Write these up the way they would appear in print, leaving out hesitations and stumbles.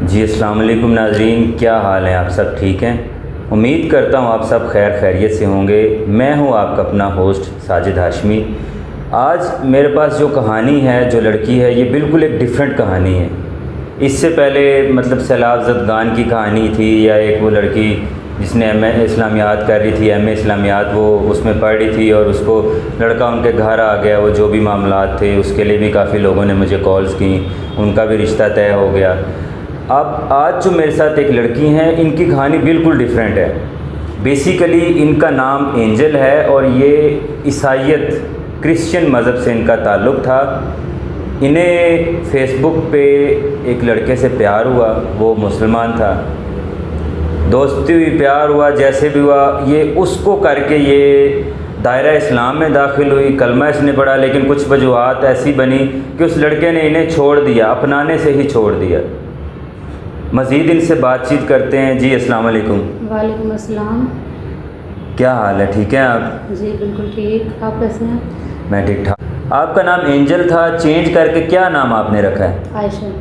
جی السلام علیکم ناظرین، کیا حال ہیں؟ آپ سب ٹھیک ہیں؟ امید کرتا ہوں آپ سب خیر خیریت سے ہوں گے۔ میں ہوں آپ کا اپنا ہوسٹ ساجد ہاشمی۔ آج میرے پاس جو کہانی ہے، جو لڑکی ہے، یہ بالکل ایک ڈیفرنٹ کہانی ہے۔ اس سے پہلے سیلاب زدگان کی کہانی تھی، یا ایک وہ لڑکی جس نے ایم اے اسلامیات کر رہی تھی، ایم اے اسلامیات وہ اس میں پڑھ رہی تھی، اور اس کو لڑکا ان کے گھر آ گیا، وہ جو بھی معاملات تھے اس کے لیے بھی کافی لوگوں نے مجھے کالز کی، ان کا بھی رشتہ طے ہو گیا۔ اب آج جو میرے ساتھ ایک لڑکی ہیں، ان کی کہانی بالکل ڈیفرنٹ ہے۔ بیسیکلی ان کا نام اینجل ہے، اور یہ عیسائیت کرسچن مذہب سے ان کا تعلق تھا۔ انہیں فیس بک پہ ایک لڑکے سے پیار ہوا، وہ مسلمان تھا، دوستی ہوئی، پیار ہوا، جیسے بھی ہوا، یہ اس کو کر کے یہ دائرہ اسلام میں داخل ہوئی، کلمہ اس نے پڑھا، لیکن کچھ وجوہات ایسی بنی کہ اس لڑکے نے انہیں چھوڑ دیا، اپنانے سے ہی چھوڑ دیا۔ مزید ان سے بات چیت کرتے ہیں۔ جی السلام علیکم۔ وعلیکم السلام۔ کیا حال ہے؟ ٹھیک ہیں آپ؟ جی بالکل ٹھیک، آپ کیسے ہیں؟ میں ٹھیک ٹھاک۔ آپ کا نام اینجل تھا، چینج کر کے کیا نام آپ نے رکھا ہے؟ عائشہ۔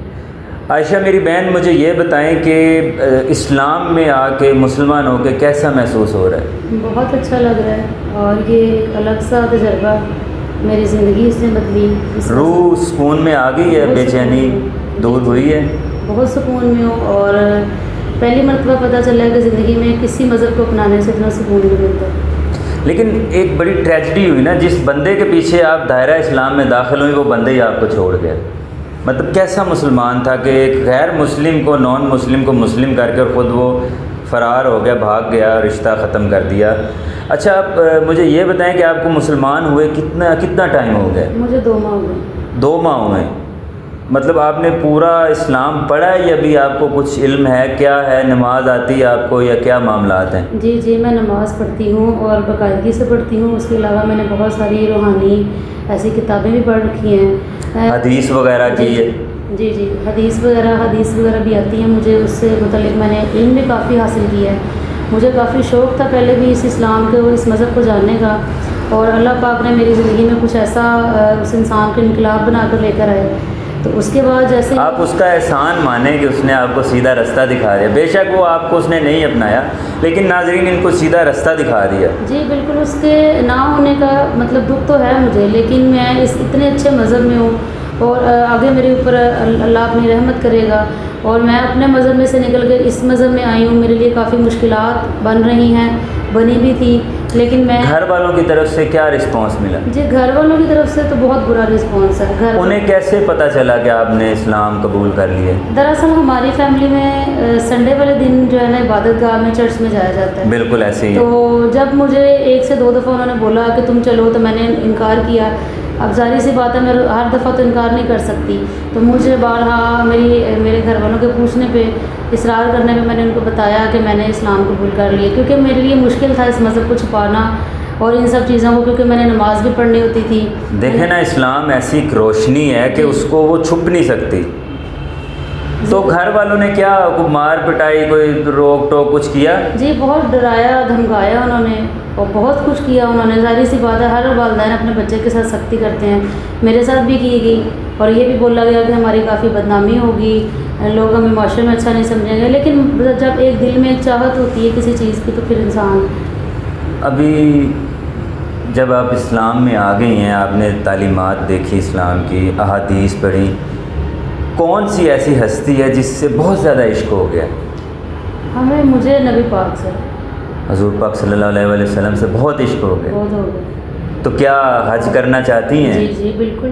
عائشہ میری بہن، مجھے یہ بتائیں کہ اسلام میں آ کے، مسلمان ہو کے کیسا محسوس ہو رہا ہے؟ بہت اچھا لگ رہا ہے، اور یہ ایک الگ سا تجربہ، میری زندگی اس نے بدلی۔ روح سکون میں آ گئی ہے؟ بے چینی دور ہوئی ہے؟ بہت سکون میں ہوں، اور پہلی مرتبہ پتہ چلا ہے کہ زندگی میں کسی مذہب کو اپنانے سے اتنا سکون نہیں ملتا۔ لیکن ایک بڑی ٹریجڈی ہوئی نا، جس بندے کے پیچھے آپ دائرہ اسلام میں داخل ہوئی، وہ بندے ہی آپ کو چھوڑ گیا۔ کیسا مسلمان تھا کہ ایک غیر مسلم کو، نان مسلم کو مسلم کر کے، اور خود وہ فرار ہو گیا، بھاگ گیا، رشتہ ختم کر دیا۔ اچھا آپ مجھے یہ بتائیں کہ آپ کو مسلمان ہوئے کتنا ٹائم ہو گیا؟ مجھے 2 ماہ ہو گئے۔ 2 ماہ ہوئے؟ آپ نے پورا اسلام پڑھا ہے، یا بھی آپ کو کچھ علم ہے؟ کیا ہے؟ نماز آتی ہے آپ کو، یا کیا معاملات ہیں؟ جی میں نماز پڑھتی ہوں، اور باقاعدگی سے پڑھتی ہوں۔ اس کے علاوہ میں نے بہت ساری روحانی ایسی کتابیں بھی پڑھ رکھی ہیں، حدیث وغیرہ کی ہے؟ جی حدیث وغیرہ بھی آتی ہیں مجھے، اس سے متعلق میں نے علم بھی کافی حاصل کیا ہے۔ مجھے کافی شوق تھا پہلے بھی اس اسلام کے، اس مذہب کو جاننے کا، اور اللہ پاک نے میری زندگی میں کچھ ایسا اس انسان کو انقلاب بنا کر لے کر آئے، تو اس کے بعد جیسے آپ اس کا احسان مانیں کہ اس نے آپ کو سیدھا رستہ دکھا دیا۔ بے شک وہ آپ کو اس نے نہیں اپنایا، لیکن ناظرین ان کو سیدھا رستہ دکھا دیا۔ جی بالکل، اس کے نہ ہونے کا دکھ تو ہے مجھے، لیکن میں اس اتنے اچھے مذہب میں ہوں، اور آگے میرے اوپر اللہ اپنی رحمت کرے گا، اور میں اپنے مذہب میں سے نکل کے اس مذہب میں آئی ہوں۔ میرے لیے کافی مشکلات بن رہی ہیں، بنی بھی تھی، لیکن میں گھر والوں کی طرف سے کیا رسپانس ملا؟ جی گھر والوں کی طرف سے تو بہت برا رسپانس ہے۔ انہیں کیسے پتہ چلا کہ آپ نے اسلام قبول کر لیے؟ دراصل ہماری فیملی میں سنڈے والے دن جو ہے نا، عبادت گاہ میں، چرچ میں جایا جاتا ہے۔ بالکل ایسے ہی۔ تو جب مجھے 1 سے 2 دفعہ انہوں نے بولا کہ تم چلو، تو میں نے انکار کیا۔ اب ظاہر سی بات ہے، میں ہر دفعہ تو انکار نہیں کر سکتی، تو مجھے بارہا میرے گھر والوں کے پوچھنے پہ، اصرار کرنے پہ، میں نے ان کو بتایا کہ میں نے اسلام قبول کر لیا، کیونکہ میرے لیے مشکل تھا اس مذہب کو چھپانا اور ان سب چیزوں کو، کیونکہ میں نے نماز بھی پڑھنی ہوتی تھی۔ دیکھیں نا، اسلام ایسی ایک روشنی ہے کہ اس کو وہ چھپ نہیں سکتی۔ تو گھر والوں نے کیا، کوئی مار پٹائی، کوئی روک ٹوک کچھ کیا؟ جی بہت ڈرایا دھمکایا انہوں نے، اور بہت کچھ کیا انہوں نے۔ ظاہر سی بات ہے، ہر والدین اپنے بچے کے ساتھ سختی کرتے ہیں، میرے ساتھ بھی کی گئی، اور یہ بھی بولا گیا کہ ہماری کافی بدنامی ہوگی، لوگ ہمیں معاشرے میں اچھا نہیں سمجھیں گے، لیکن جب ایک دل میں ایک چاہت ہوتی ہے کسی چیز کی، تو پھر انسان۔ ابھی جب آپ اسلام میں آ گئی ہیں، آپ نے تعلیمات دیکھی اسلام کی، احادیث پڑھی، کون سی ایسی ہستی ہے جس سے بہت زیادہ عشق ہو گیا؟ مجھے نبی پاک سے، حضور پاک صلی اللہ علیہ وسلم سے بہت عشق ہو گیا۔ بہت ہو گیا۔ تو کیا حج کرنا چاہتی ہیں؟ جی بالکل۔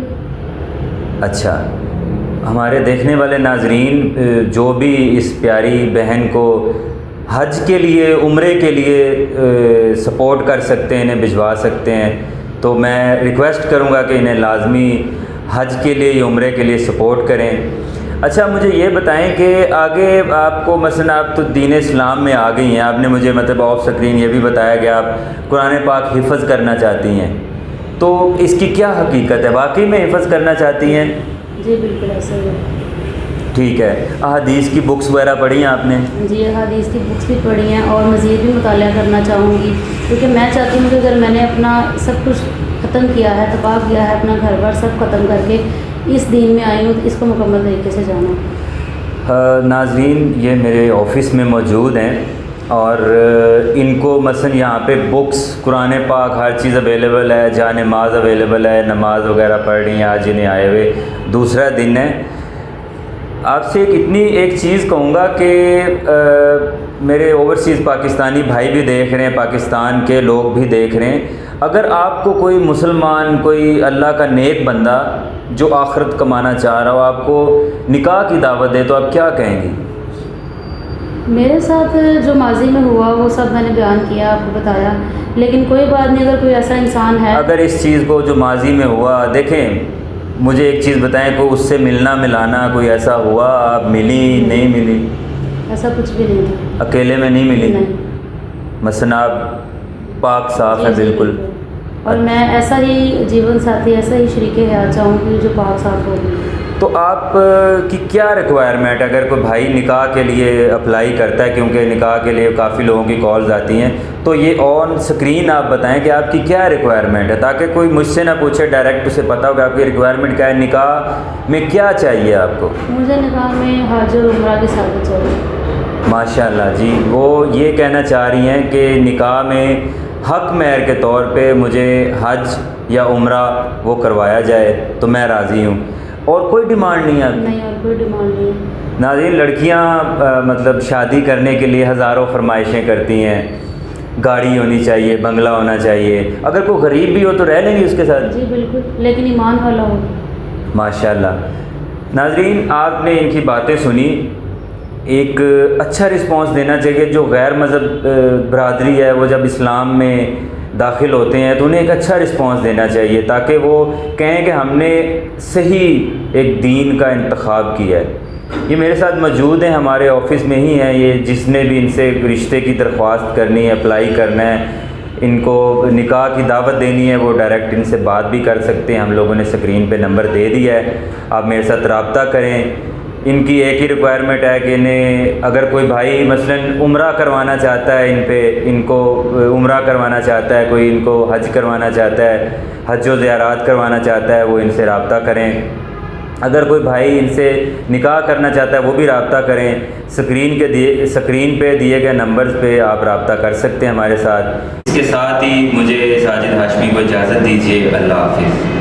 اچھا، ہمارے دیکھنے والے ناظرین جو بھی اس پیاری بہن کو حج کے لیے، عمرے کے لیے سپورٹ کر سکتے ہیں، انہیں بھجوا سکتے ہیں، تو میں ریکویسٹ کروں گا کہ انہیں لازمی حج کے لیے یا عمرے کے لیے سپورٹ کریں۔ اچھا مجھے یہ بتائیں کہ آگے آپ کو مثلا، آپ تو دین اسلام میں آ گئی ہیں، آپ نے مجھے آف سکرین یہ بھی بتایا کہ آپ قرآن پاک حفظ کرنا چاہتی ہیں، تو اس کی کیا حقیقت ہے؟ واقعی میں حفظ کرنا چاہتی ہیں؟ جی بالکل ایسا ہی ہے۔ ٹھیک ہے۔ احادیث کی بکس وغیرہ پڑھی ہیں آپ نے؟ جی احادیث کی بکس بھی پڑھی ہیں، اور مزید بھی مطالعہ کرنا چاہوں گی، کیونکہ میں چاہتی ہوں کہ اگر میں نے اپنا سب کچھ ختم کیا ہے، تباہ کیا ہے، اپنا گھر بار سب ختم کر کے اس دین میں آئی ہوں، تو اس کو مکمل طریقے سے جانا۔ ناظرین یہ میرے آفس میں موجود ہیں اور ان کو مثلا یہاں پہ بکس قرآن پاک ہر چیز اویلیبل ہے، جا نماز اویلیبل ہے، نماز وغیرہ پڑھ رہی ہیں، آج انہیں آئے ہوئے دوسرا دن ہے۔ آپ سے ایک چیز کہوں گا کہ میرے اوورسیز پاکستانی بھائی بھی دیکھ رہے ہیں، پاکستان کے لوگ بھی دیکھ رہے ہیں، اگر آپ کو کوئی مسلمان، کوئی اللہ کا نیک بندہ جو آخرت کمانا چاہ رہا ہو آپ کو نکاح کی دعوت دے تو آپ کیا کہیں گی؟ میرے ساتھ جو ماضی میں ہوا وہ سب میں نے بیان کیا، آپ کو بتایا، لیکن کوئی بات نہیں، اگر کوئی ایسا انسان ہے اگر اس چیز کو جو ماضی میں ہوا، دیکھیں مجھے ایک چیز بتائیں، کوئی اس سے ملنا ملانا کوئی ایسا ہوا، آپ ملی نہیں ملی؟ ایسا کچھ بھی نہیں تھا۔ اکیلے میں نہیں ملی؟ نہیں، مثلا آپ پاک صاف ہے بالکل، اور میں ایسا ہی جیون ساتھی، ایسا ہی شریک حیات چاہوں گی جو پاک صاف ہوگی۔ تو آپ کی کیا ریکوائرمنٹ اگر کوئی بھائی نکاح کے لیے اپلائی کرتا ہے، کیونکہ نکاح کے لیے کافی لوگوں کی کالز آتی ہیں، تو یہ آن سکرین آپ بتائیں کہ آپ کی کیا ریکوائرمنٹ ہے، تاکہ کوئی مجھ سے نہ پوچھے، ڈائریکٹ اسے پتہ ہو کہ آپ کی ریکوائرمنٹ کیا ہے، نکاح میں کیا چاہیے آپ کو؟ مجھے نکاح میں حج اور عمرہ کی سعادت چاہیے۔ ماشاء اللہ جی، وہ یہ کہنا چاہ رہی ہیں کہ نکاح میں حق مہر کے طور پہ مجھے حج یا عمرہ وہ کروایا جائے تو میں راضی ہوں، اور کوئی ڈیمانڈ نہیں ہے؟ نہیں، اور کوئی ڈیمانڈ نہیں ہے۔ ناظرین لڑکیاں مطلب شادی کرنے کے لیے ہزاروں فرمائشیں کرتی ہیں، گاڑی ہونی چاہیے، بنگلہ ہونا چاہیے، اگر کوئی غریب بھی ہو تو رہ لیں گے اس کے ساتھ؟ جی بالکل، لیکن ایمان والا ہو۔ ماشاء اللہ۔ ناظرین آپ نے ان کی باتیں سنی، ایک اچھا رسپانس دینا چاہیے۔ جو غیر مذہب برادری ہے وہ جب اسلام میں داخل ہوتے ہیں تو انہیں ایک اچھا رسپانس دینا چاہیے، تاکہ وہ کہیں کہ ہم نے صحیح ایک دین کا انتخاب کیا ہے۔ یہ میرے ساتھ موجود ہیں، ہمارے آفس میں ہی ہیں یہ، جس نے بھی ان سے رشتے کی درخواست کرنی ہے، اپلائی کرنا ہے، ان کو نکاح کی دعوت دینی ہے، وہ ڈائریکٹ ان سے بات بھی کر سکتے ہیں، ہم لوگوں نے اسکرین پہ نمبر دے دیا ہے، آپ میرے ساتھ رابطہ کریں۔ ان کی ایک ہی ریکوائرمنٹ ہے کہ انہیں اگر کوئی بھائی مثلا عمرہ کروانا چاہتا ہے، ان کو عمرہ کروانا چاہتا ہے، کوئی ان کو حج کروانا چاہتا ہے، حج و زیارات کروانا چاہتا ہے، وہ ان سے رابطہ کریں۔ اگر کوئی بھائی ان سے نکاح کرنا چاہتا ہے وہ بھی رابطہ کریں، سکرین پہ دیے گئے نمبرز پہ آپ رابطہ کر سکتے ہیں ہمارے ساتھ۔ اس کے ساتھ ہی مجھے ساجد ہاشمی کو اجازت دیجیے، اللہ حافظ۔